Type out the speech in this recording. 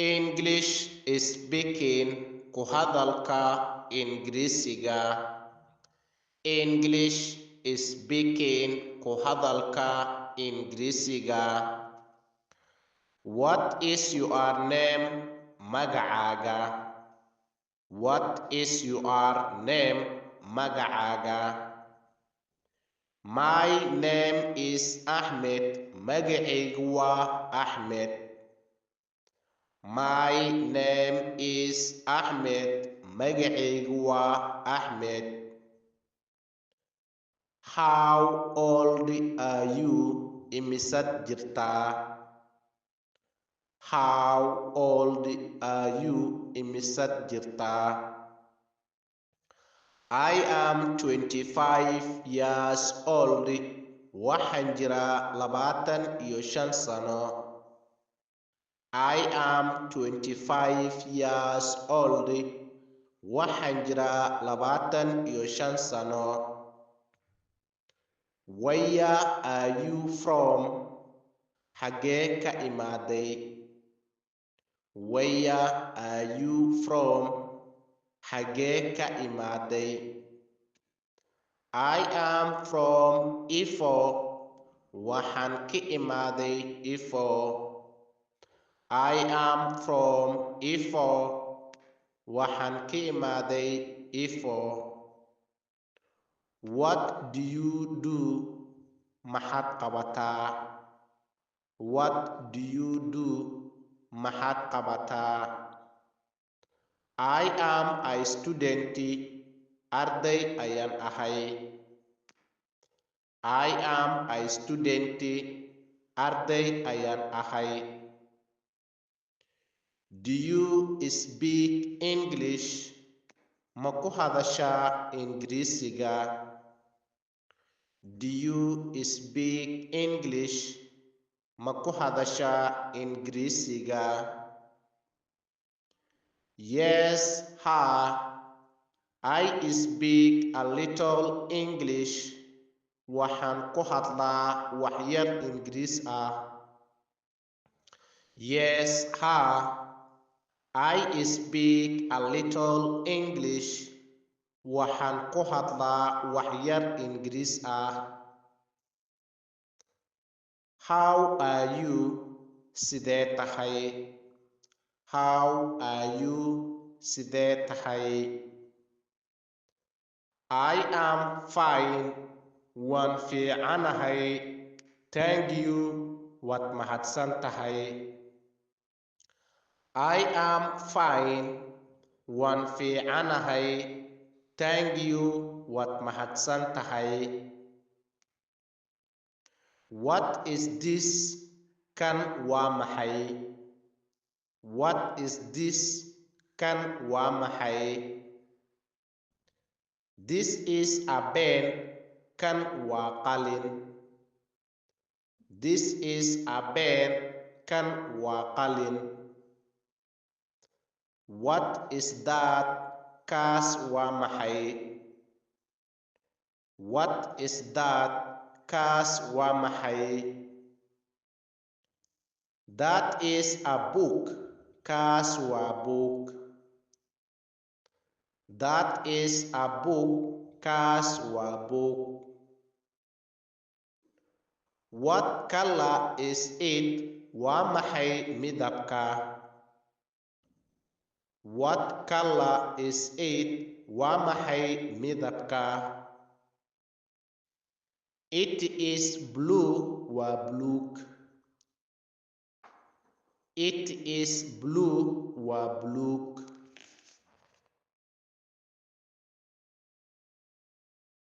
English speaking ku hadalka Ingiriisiga. English speaking ku hadalka Ingiriisiga. What is your name? Magacaaga. What is your name? Magacaaga. My name is Ahmed. Magacaygu waa Ahmed. My name is Ahmed. Magacaygu waa Ahmed. How old are you? Imisad jirtaa? How old are you? Imisad jirtaa? I am 25 years old. Waxaan jiraa 25 sano. I am 25 years old. Waxaan jiraa 25 sano. Where are you from? Xagee ka imaaday? Where are you from? Xagee ka imaaday? I am from Ifo. Waxaan ka imaaday Ifo. I am from Ifo. Waxaan ka imaaday Ifo. What do you do? Maxaad qabataa? What do you do? Maxaad qabataa? I am a student. Arday ayaan ahay. I am a student. Arday ayaan ahay. Do you speak English? Ma ku hadashaa Ingiriisiga? Do you speak English? Ma ku hadashaa Ingiriisiga? Yes, I speak a little English. Waxaan ku hadlaa wax yar Ingiriis ah. Yes, I speak a little English. Waxaan ku hadlaa wax yar Ingiriis ah. How are you? Sidee tahay? How are you? Sidee tahay? I am fine. Waan fiicanahay. Thank you. Waad mahadsan tahay. I am fine. Waan fiicanahay. Thank you. Waad mahadsan tahay. What is this? Kan waa maxay? What is this? Kan waa maxay? This is a pen. Kan waa qalin. This is a pen. Kan waa qalin. What is that? Kaas waa maxay? What is that? Kaas waa maxay? That is a book. Kaas waa book. That is a book. Kaas waa book. What color is it? Waa maxay midabka? What color is it? Waa maxay midabka? It is blue. Waa buluug. It is blue. Waa buluug.